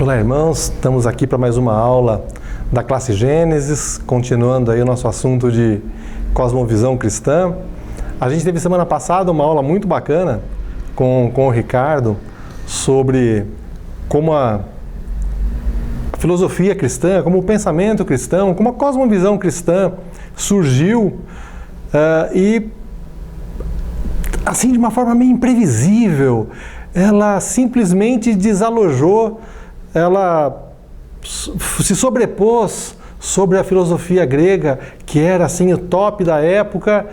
Olá, irmãos, estamos aqui para mais uma aula da classe Gênesis, continuando aí o nosso assunto de cosmovisão cristã. A gente teve semana passada uma aula muito bacana com o Ricardo sobre como a filosofia cristã, como o pensamento cristão, como a cosmovisão cristã surgiu e assim de uma forma meio imprevisível. Ela simplesmente desalojou, ela se sobrepôs sobre a filosofia grega, que era assim o top da época,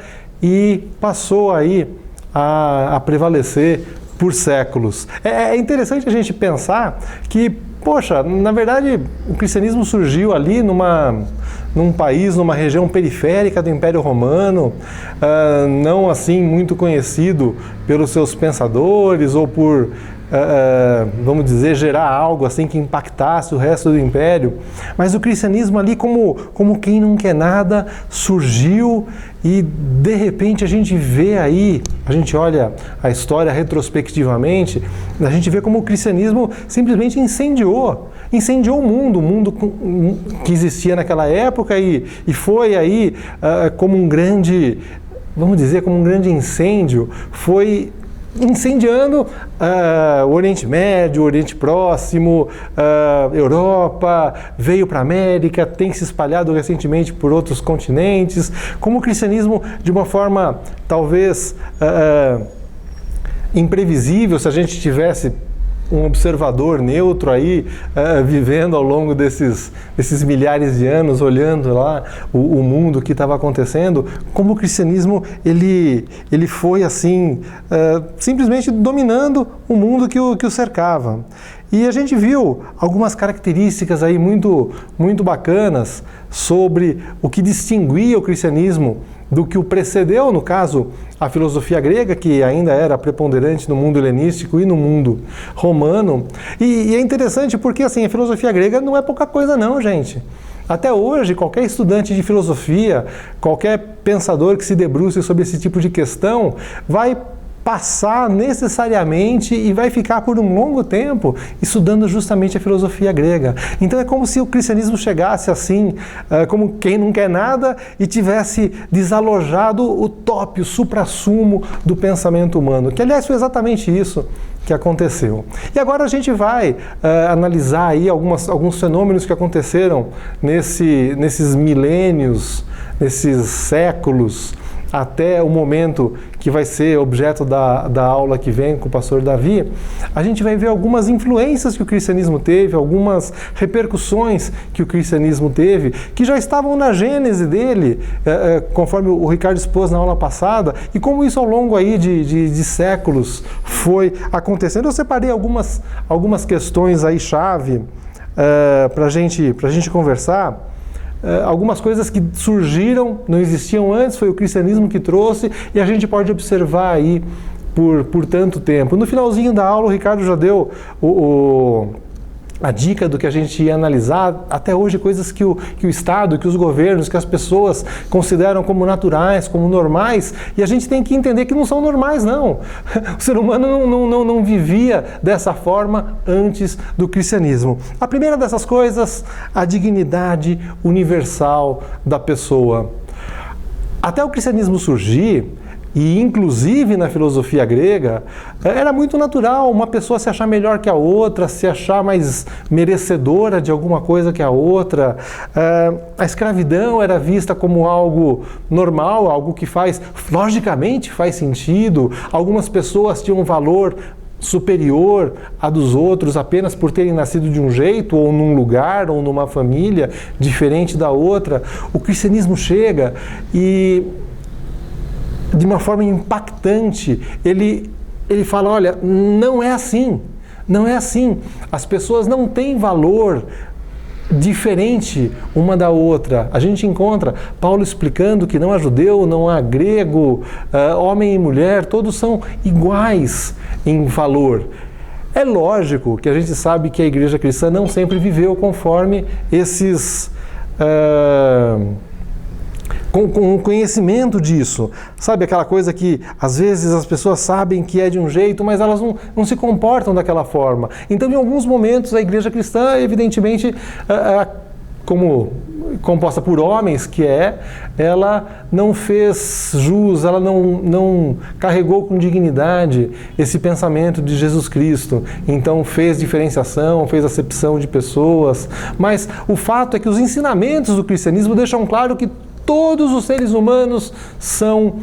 e passou aí a prevalecer por séculos. É interessante a gente pensar que, poxa, na verdade o cristianismo surgiu ali num país, numa região periférica do Império Romano, não assim muito conhecido pelos seus pensadores ou por, vamos dizer, gerar algo assim que impactasse o resto do Império. Mas o cristianismo ali, como quem não quer nada, surgiu e de repente a gente vê aí, a gente olha a história retrospectivamente, a gente vê como o cristianismo simplesmente incendiou o mundo que existia naquela época e foi aí como um grande, vamos dizer, como um grande incêndio, foi incendiando o Oriente Médio, o Oriente Próximo, Europa, veio para a América, tem se espalhado recentemente por outros continentes, como o cristianismo, de uma forma talvez imprevisível, se a gente tivesse um observador neutro aí, vivendo ao longo desses milhares de anos, olhando lá o mundo que estava acontecendo, como o cristianismo ele foi assim, simplesmente dominando o mundo que o cercava. E a gente viu algumas características aí muito bacanas sobre o que distinguia o cristianismo do que o precedeu, no caso, a filosofia grega, que ainda era preponderante no mundo helenístico e no mundo romano. E é interessante porque, assim, a filosofia grega não é pouca coisa não, gente. Até hoje, qualquer estudante de filosofia, qualquer pensador que se debruce sobre esse tipo de questão, vai passar necessariamente e vai ficar por um longo tempo estudando justamente a filosofia grega. Então é como se o cristianismo chegasse assim, como quem não quer nada, e tivesse desalojado o top, o suprassumo do pensamento humano, que aliás foi exatamente isso que aconteceu. E agora a gente vai analisar aí alguns fenômenos que aconteceram nesses milênios, nesses séculos, até o momento que vai ser objeto da aula que vem com o pastor Davi. A gente vai ver algumas influências que o cristianismo teve, algumas repercussões que o cristianismo teve, que já estavam na gênese dele, conforme o Ricardo expôs na aula passada, e como isso ao longo aí de séculos foi acontecendo. Eu separei algumas questões aí chave para a gente conversar. Algumas coisas que surgiram, não existiam antes, foi o cristianismo que trouxe, e a gente pode observar aí por tanto tempo. No finalzinho da aula, o Ricardo já deu a dica do que a gente ia analisar. Até hoje, coisas que o Estado, que os governos, que as pessoas consideram como naturais, como normais, e a gente tem que entender que não são normais, não. O ser humano não vivia dessa forma antes do cristianismo. A primeira dessas coisas, a dignidade universal da pessoa. Até o cristianismo surgir, e inclusive na filosofia grega, era muito natural uma pessoa se achar melhor que a outra, se achar mais merecedora de alguma coisa que a outra. A escravidão era vista como algo normal, algo que logicamente faz sentido. Algumas pessoas tinham um valor superior a dos outros apenas por terem nascido de um jeito, ou num lugar, ou numa família diferente da outra. O cristianismo chega e, de uma forma impactante, ele fala, olha, não é assim, as pessoas não têm valor diferente uma da outra. A gente encontra Paulo explicando que não há judeu, não há grego, homem e mulher, todos são iguais em valor. É lógico que a gente sabe que a igreja cristã não sempre viveu conforme esses com conhecimento disso. Sabe aquela coisa que às vezes as pessoas sabem que é de um jeito, mas elas não se comportam daquela forma. Então, em alguns momentos, a igreja cristã, evidentemente, como composta por homens que ela não fez jus, ela não carregou com dignidade esse pensamento de Jesus Cristo. Então fez diferenciação, fez acepção de pessoas. Mas o fato é que os ensinamentos do cristianismo deixam claro que todos os seres humanos são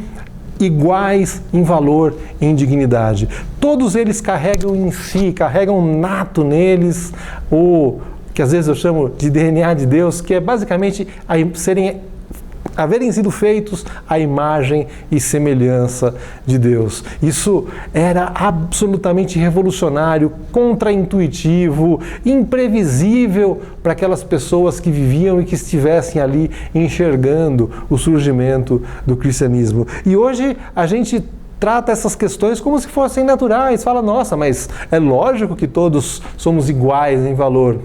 iguais em valor e em dignidade. Todos eles carregam em si, carregam nato neles o que às vezes eu chamo de DNA de Deus, que é basicamente haverem sido feitos à imagem e semelhança de Deus. Isso era absolutamente revolucionário, contraintuitivo, imprevisível para aquelas pessoas que viviam e que estivessem ali enxergando o surgimento do cristianismo. E hoje a gente trata essas questões como se fossem naturais. Fala, nossa, mas é lógico que todos somos iguais em valor.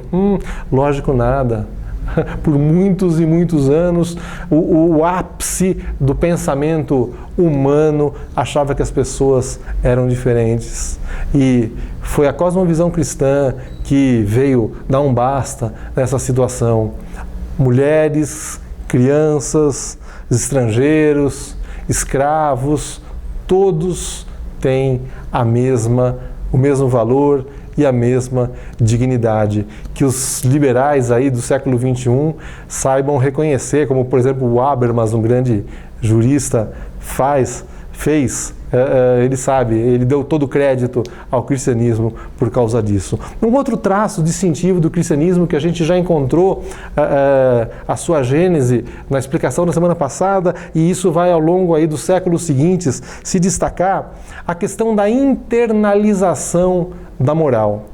Lógico nada. Por muitos e muitos anos, o ápice do pensamento humano achava que as pessoas eram diferentes. E foi a cosmovisão cristã que veio dar um basta nessa situação. Mulheres, crianças, estrangeiros, escravos, todos têm o mesmo valor e a mesma dignidade. Que os liberais aí do século XXI saibam reconhecer, como por exemplo o Habermas, um grande jurista, fez, ele sabe, ele deu todo o crédito ao cristianismo por causa disso. Um outro traço distintivo do cristianismo que a gente já encontrou a sua gênese na explicação da semana passada, e isso vai ao longo aí dos séculos seguintes se destacar, a questão da internalização da moral.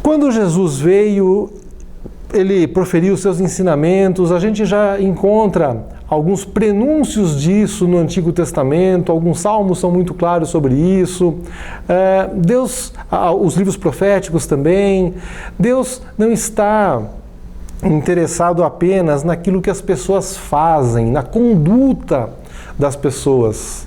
Quando Jesus veio, ele proferiu seus ensinamentos, a gente já encontra alguns prenúncios disso no Antigo Testamento, alguns salmos são muito claros sobre isso. Os livros proféticos também. Deus não está interessado apenas naquilo que as pessoas fazem, na conduta das pessoas.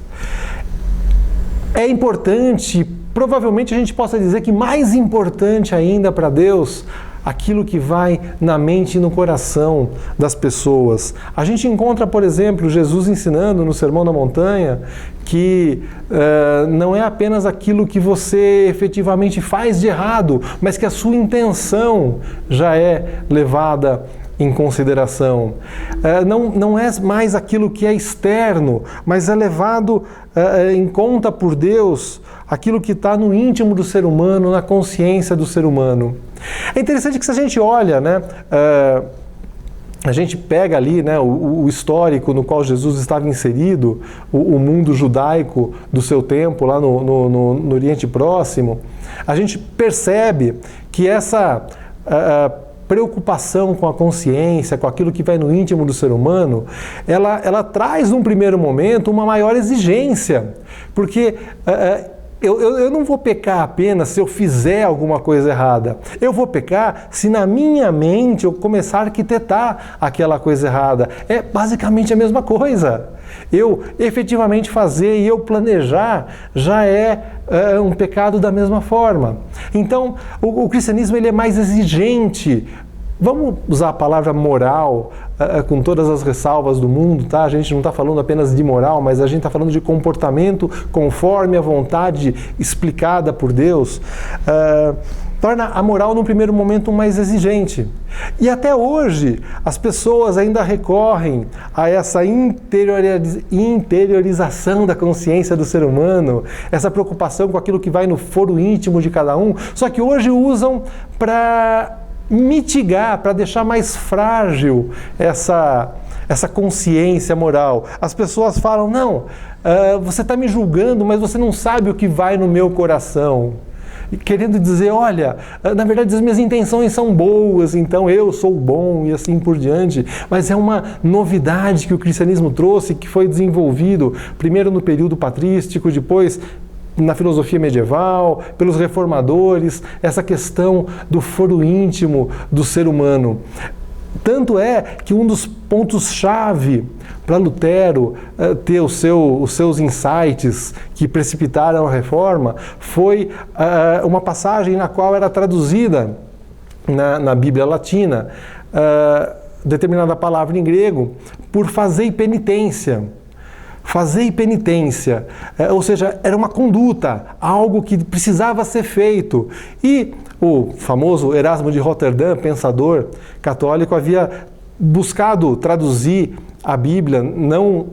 É importante, provavelmente a gente possa dizer que mais importante ainda para Deus, aquilo que vai na mente e no coração das pessoas. A gente encontra, por exemplo, Jesus ensinando no Sermão da Montanha que não é apenas aquilo que você efetivamente faz de errado, mas que a sua intenção já é levada em consideração. Não é mais aquilo que é externo, mas é levado em conta por Deus aquilo que está no íntimo do ser humano, na consciência do ser humano. É interessante que se a gente olha, né, a gente pega ali, né, o histórico no qual Jesus estava inserido, o mundo judaico do seu tempo, lá no Oriente Próximo, a gente percebe que essa preocupação com a consciência, com aquilo que vai no íntimo do ser humano, ela traz num primeiro momento uma maior exigência, porque eu não vou pecar apenas se eu fizer alguma coisa errada. Eu vou pecar se na minha mente eu começar a arquitetar aquela coisa errada. É basicamente a mesma coisa. Eu efetivamente fazer e eu planejar já é um pecado da mesma forma. Então, o cristianismo ele é mais exigente. Vamos usar a palavra moral com todas as ressalvas do mundo, tá? A gente não está falando apenas de moral, mas a gente está falando de comportamento conforme a vontade explicada por Deus. Torna a moral, num primeiro momento, mais exigente. E até hoje, as pessoas ainda recorrem a essa interiorização da consciência do ser humano, essa preocupação com aquilo que vai no foro íntimo de cada um, só que hoje usam para mitigar, para deixar mais frágil essa consciência moral. As pessoas falam, não, você está me julgando, mas você não sabe o que vai no meu coração. Querendo dizer, olha, na verdade as minhas intenções são boas, então eu sou bom e assim por diante. Mas é uma novidade que o cristianismo trouxe, que foi desenvolvido primeiro no período patrístico, depois na filosofia medieval, pelos reformadores, essa questão do foro íntimo do ser humano. Tanto é que um dos pontos-chave para Lutero ter os seus insights que precipitaram a reforma foi uma passagem na qual era traduzida na Bíblia Latina determinada palavra em grego por fazei penitência. Fazei penitência, ou seja, era uma conduta, algo que precisava ser feito. E o famoso Erasmo de Roterdã, pensador católico, havia buscado traduzir a Bíblia não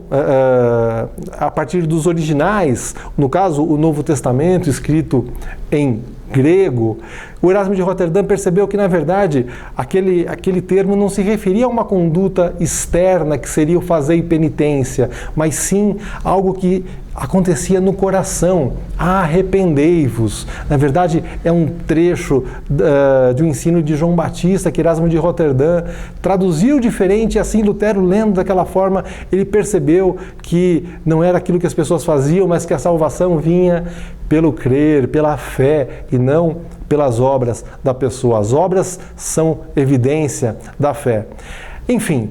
a partir dos originais, no caso o Novo Testamento escrito em grego. O Erasmo de Roterdã percebeu que, na verdade, aquele termo não se referia a uma conduta externa que seria o fazer penitência, mas sim algo que acontecia no coração. Arrependei-vos. Na verdade, é um trecho de um ensino de João Batista que Erasmo de Roterdã traduziu diferente, e assim Lutero, lendo daquela forma, ele percebeu que não era aquilo que as pessoas faziam, mas que a salvação vinha pelo crer, pela fé e não pelas obras da pessoa. As obras são evidência da fé. Enfim,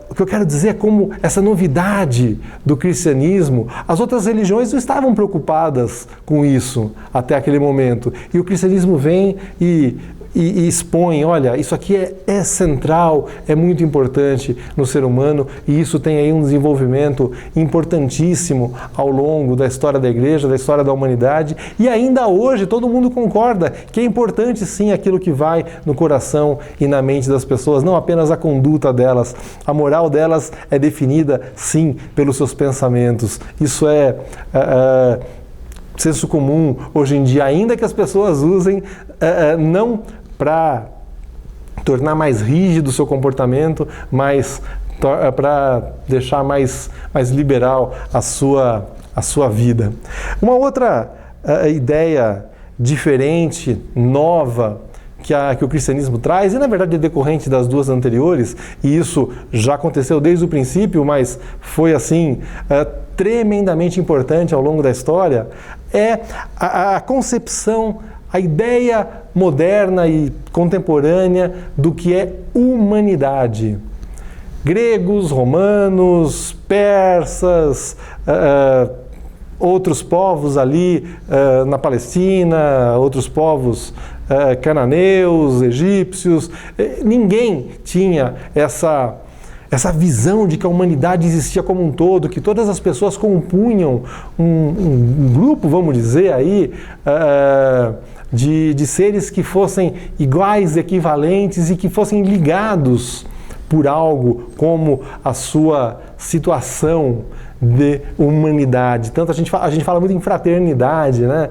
o que eu quero dizer é como essa novidade do cristianismo, as outras religiões não estavam preocupadas com isso até aquele momento. E o cristianismo vem e expõe, olha, isso aqui é central, é muito importante no ser humano, e isso tem aí um desenvolvimento importantíssimo ao longo da história da igreja, da história da humanidade, e ainda hoje todo mundo concorda que é importante sim aquilo que vai no coração e na mente das pessoas, não apenas a conduta delas. A moral delas é definida sim pelos seus pensamentos. Isso é senso comum hoje em dia, ainda que as pessoas usem não para tornar mais rígido o seu comportamento, mas para deixar mais liberal a sua vida. Uma outra ideia diferente, nova, que o cristianismo traz, e na verdade é decorrente das duas anteriores, e isso já aconteceu desde o princípio, mas foi assim tremendamente importante ao longo da história, é a concepção, a ideia moderna e contemporânea do que é humanidade. Gregos, romanos, persas, outros povos ali na Palestina, outros povos cananeus, egípcios, ninguém tinha essa visão de que a humanidade existia como um todo, que todas as pessoas compunham um grupo, vamos dizer aí, de seres que fossem iguais, equivalentes e que fossem ligados por algo como a sua situação de humanidade. Tanto a gente fala muito em fraternidade, né?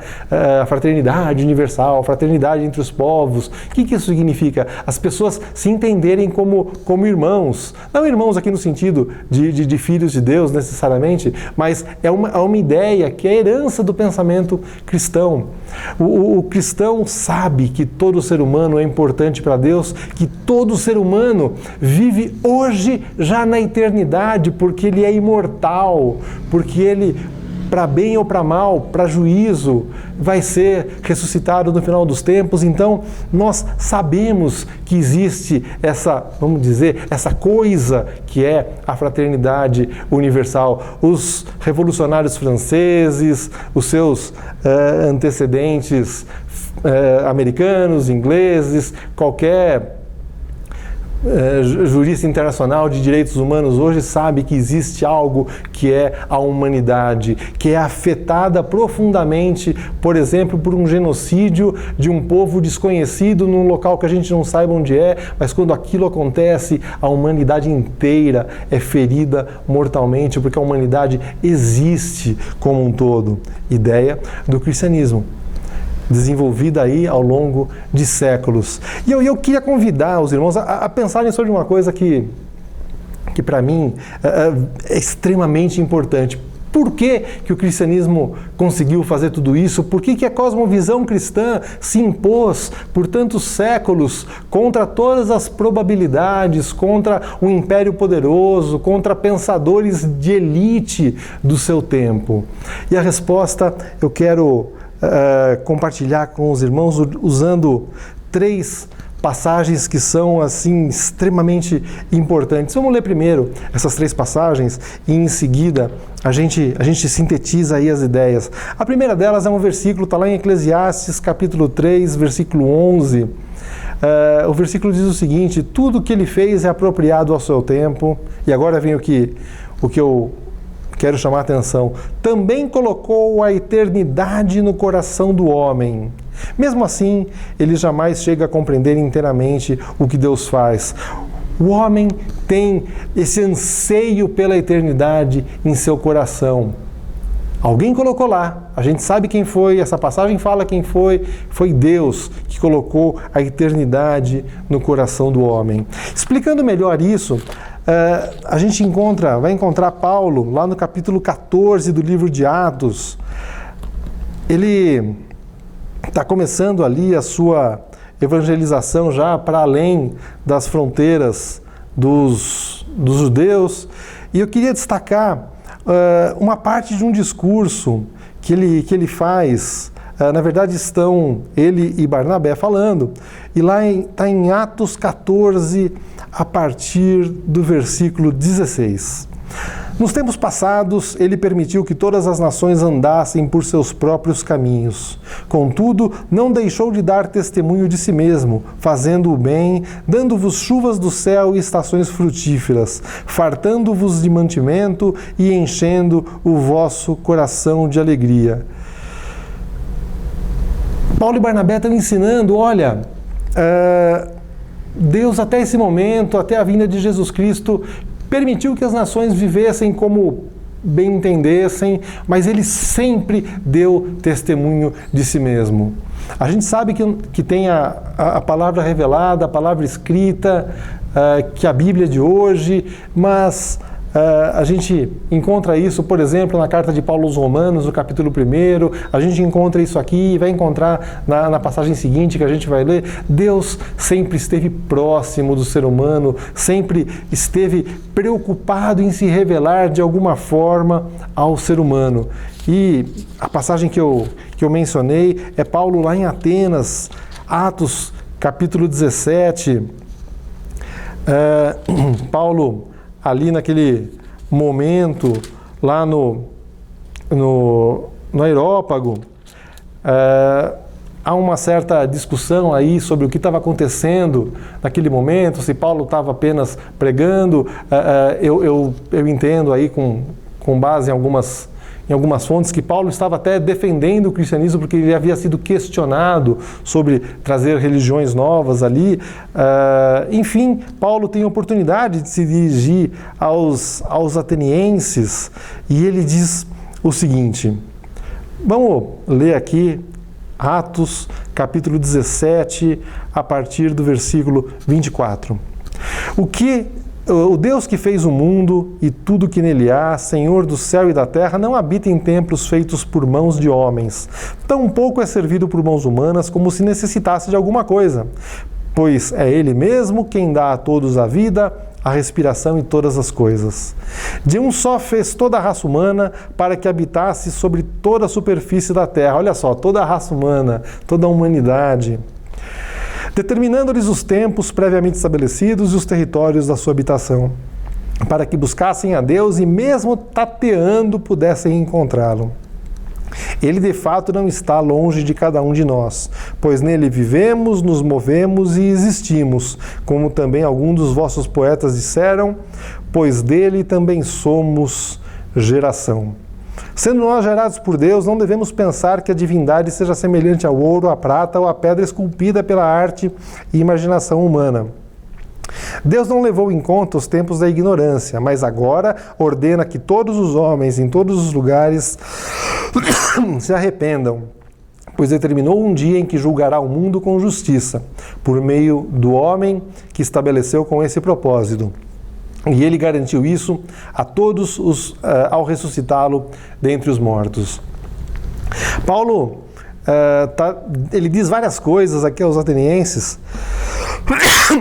A fraternidade universal, a fraternidade entre os povos. O que isso significa? As pessoas se entenderem como irmãos. Não irmãos aqui no sentido de filhos de Deus, necessariamente, mas é uma ideia que é herança do pensamento cristão. O cristão sabe que todo ser humano é importante para Deus, que todo ser humano vive hoje já na eternidade, porque ele é imortal, porque ele, para bem ou para mal, para juízo, vai ser ressuscitado no final dos tempos. Então, nós sabemos que existe essa coisa que é a fraternidade universal. Os revolucionários franceses, os seus antecedentes americanos, ingleses, qualquer jurista internacional de direitos humanos hoje sabe que existe algo que é a humanidade, que é afetada profundamente, por exemplo, por um genocídio de um povo desconhecido num local que a gente não saiba onde é, mas quando aquilo acontece, a humanidade inteira é ferida mortalmente, porque a humanidade existe como um todo. Ideia do cristianismo, desenvolvida aí ao longo de séculos. E eu queria convidar os irmãos a pensarem sobre uma coisa que para mim é extremamente importante. Por que o cristianismo conseguiu fazer tudo isso? Por que a cosmovisão cristã se impôs por tantos séculos contra todas as probabilidades, contra um império poderoso, contra pensadores de elite do seu tempo? E a resposta eu quero compartilhar com os irmãos usando 3 passagens que são assim extremamente importantes. Vamos ler primeiro essas 3 passagens e em seguida a gente sintetiza aí as ideias. A primeira delas é um versículo, está lá em Eclesiastes capítulo 3, versículo 11. O versículo diz o seguinte: tudo que ele fez é apropriado ao seu tempo. E agora vem o que eu quero chamar a atenção. Também colocou a eternidade no coração do homem. Mesmo assim, ele jamais chega a compreender inteiramente o que Deus faz. O homem tem esse anseio pela eternidade em seu coração. Alguém colocou lá, a gente sabe quem foi, essa passagem fala quem foi Deus que colocou a eternidade no coração do homem. Explicando melhor isso, a gente vai encontrar Paulo lá no capítulo 14 do livro de Atos. Ele está começando ali a sua evangelização já para além das fronteiras dos judeus, e eu queria destacar uma parte de um discurso que ele faz. Na verdade estão ele e Barnabé falando, e lá está em Atos 14, a partir do versículo 16. Nos tempos passados, ele permitiu que todas as nações andassem por seus próprios caminhos. Contudo, não deixou de dar testemunho de si mesmo, fazendo o bem, dando-vos chuvas do céu e estações frutíferas, fartando-vos de mantimento e enchendo o vosso coração de alegria. Paulo e Barnabé estão ensinando, olha, Deus até esse momento, até a vinda de Jesus Cristo, permitiu que as nações vivessem como bem entendessem, mas ele sempre deu testemunho de si mesmo. A gente sabe que tem a palavra revelada, a palavra escrita, que é a Bíblia de hoje, mas a gente encontra isso, por exemplo, na carta de Paulo aos Romanos, no capítulo 1, a gente encontra isso aqui e vai encontrar na passagem seguinte que a gente vai ler. Deus sempre esteve próximo do ser humano, sempre esteve preocupado em se revelar de alguma forma ao ser humano. E a passagem que eu mencionei é Paulo lá em Atenas, Atos capítulo 17, Paulo ali naquele momento, lá no Areópago, há uma certa discussão aí sobre o que estava acontecendo naquele momento, se Paulo estava apenas pregando. Eu entendo aí com base em algumas fontes que Paulo estava até defendendo o cristianismo porque ele havia sido questionado sobre trazer religiões novas ali. Enfim, Paulo tem a oportunidade de se dirigir aos atenienses e ele diz o seguinte. Vamos ler aqui Atos, capítulo 17, a partir do versículo 24. O Deus que fez o mundo e tudo que nele há, Senhor do céu e da terra, não habita em templos feitos por mãos de homens. Tampouco é servido por mãos humanas, como se necessitasse de alguma coisa. Pois é Ele mesmo quem dá a todos a vida, a respiração e todas as coisas. De um só fez toda a raça humana para que habitasse sobre toda a superfície da terra. Olha só, toda a raça humana, toda a humanidade. Determinando-lhes os tempos previamente estabelecidos e os territórios da sua habitação, para que buscassem a Deus e mesmo tateando pudessem encontrá-lo. Ele de fato não está longe de cada um de nós, pois nele vivemos, nos movemos e existimos, como também alguns dos vossos poetas disseram, pois dele também somos geração. Sendo nós gerados por Deus, não devemos pensar que a divindade seja semelhante ao ouro, à prata ou à pedra esculpida pela arte e imaginação humana. Deus não levou em conta os tempos da ignorância, mas agora ordena que todos os homens, em todos os lugares, se arrependam, pois determinou um dia em que julgará o mundo com justiça, por meio do homem que estabeleceu com esse propósito. E ele garantiu isso a todos ao ressuscitá-lo dentre os mortos. Paulo, ele diz várias coisas aqui aos atenienses,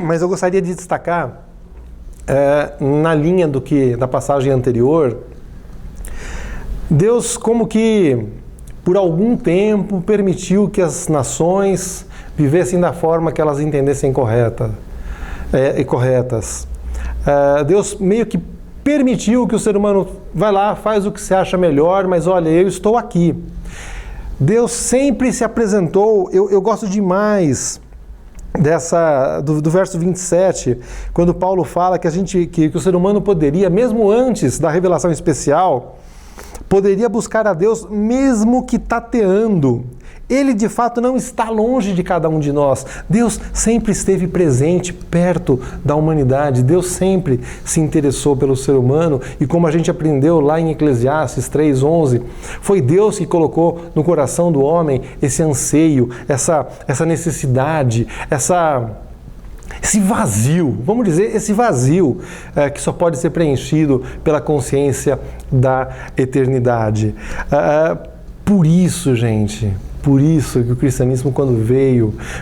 mas eu gostaria de destacar, na linha da passagem anterior, Deus como que por algum tempo permitiu que as nações vivessem da forma que elas entendessem corretas. Deus meio que permitiu que o ser humano vai lá, faz o que você acha melhor, mas olha, eu estou aqui. Deus sempre se apresentou, eu gosto demais do verso 27, quando Paulo fala que o ser humano poderia, mesmo antes da revelação especial, poderia buscar a Deus mesmo que tateando. Ele de fato não está longe de cada um de nós. Deus sempre esteve presente, perto da humanidade. Deus sempre se interessou pelo ser humano e, como a gente aprendeu lá em Eclesiastes 3:11, foi Deus que colocou no coração do homem esse anseio, essa necessidade, esse vazio, vamos dizer, esse vazio que só pode ser preenchido pela consciência da eternidade. Por isso, gente, por isso que o cristianismo,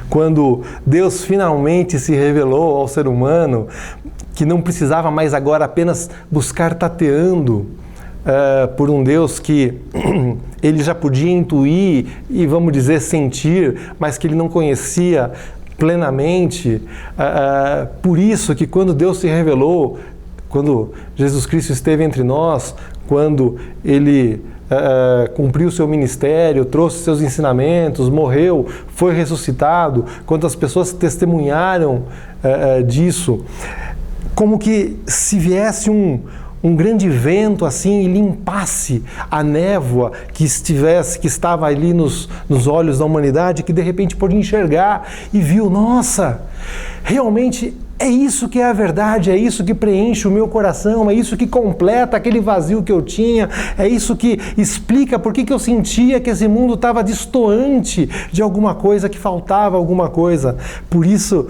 quando Deus finalmente se revelou ao ser humano, que não precisava mais agora apenas buscar tateando por um Deus que ele já podia intuir e, vamos dizer, sentir, mas que ele não conhecia plenamente. Por isso que quando Deus se revelou, quando Jesus Cristo esteve entre nós, quando ele cumpriu seu ministério, trouxe seus ensinamentos, morreu, foi ressuscitado, quantas pessoas testemunharam disso, como que se viesse um grande vento assim e limpasse a névoa que estava ali nos olhos da humanidade, que de repente pôde enxergar e viu, nossa, realmente é isso que é a verdade, é isso que preenche o meu coração, é isso que completa aquele vazio que eu tinha, é isso que explica por que eu sentia que esse mundo estava distoante de alguma coisa, que faltava alguma coisa. Por isso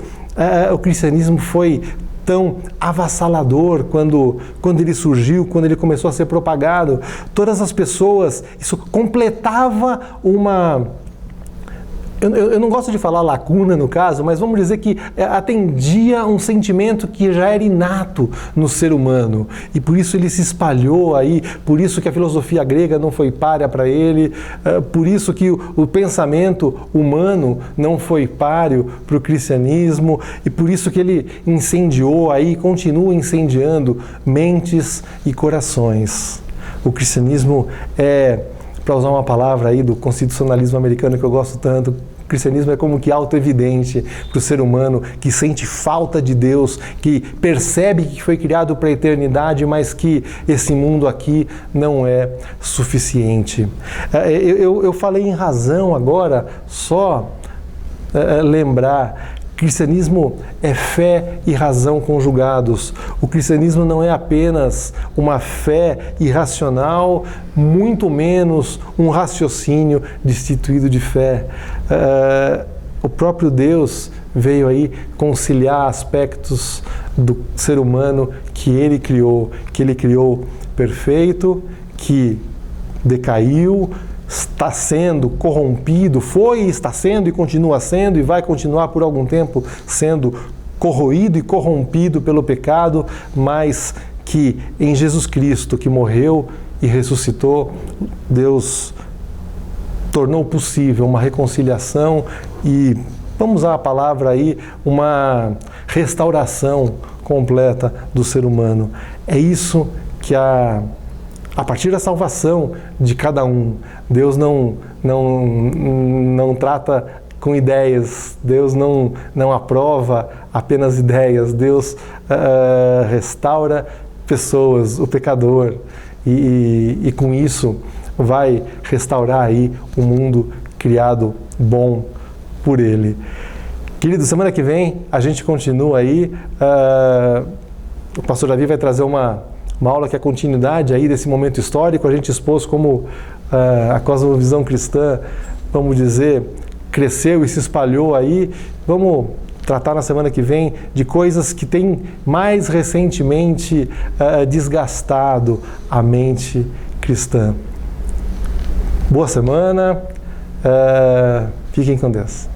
o cristianismo foi tão avassalador quando ele surgiu, quando ele começou a ser propagado. Todas as pessoas, isso completava uma... Eu não gosto de falar lacuna no caso, mas vamos dizer que atendia um sentimento que já era inato no ser humano. E por isso ele se espalhou aí, por isso que a filosofia grega não foi párea para ele, por isso que o pensamento humano não foi páreo para o cristianismo, e por isso que ele incendiou aí, continua incendiando mentes e corações. O cristianismo para usar uma palavra aí do constitucionalismo americano que eu gosto tanto, o cristianismo é como que autoevidente para o ser humano que sente falta de Deus, que percebe que foi criado para a eternidade, mas que esse mundo aqui não é suficiente. Eu falei em razão agora, só lembrar, cristianismo é fé e razão conjugados. O cristianismo não é apenas uma fé irracional, muito menos um raciocínio destituído de fé. O próprio Deus veio aí conciliar aspectos do ser humano que ele criou perfeito, que decaiu, está sendo corrompido, está sendo e continua sendo e vai continuar por algum tempo sendo corroído e corrompido pelo pecado, mas que em Jesus Cristo, que morreu e ressuscitou, Deus tornou possível uma reconciliação e, vamos usar a palavra aí, uma restauração completa do ser humano. É isso que a partir da salvação de cada um, Deus não trata com ideias, Deus não aprova apenas ideias, Deus restaura pessoas, o pecador, e com isso vai restaurar aí o mundo criado bom por Ele. Querido, semana que vem a gente continua aí, o pastor Davi vai trazer uma aula que é a continuidade aí desse momento histórico. A gente expôs como a cosmovisão cristã, vamos dizer, cresceu e se espalhou aí. Vamos tratar na semana que vem de coisas que têm mais recentemente desgastado a mente cristã. Boa semana, fiquem com Deus.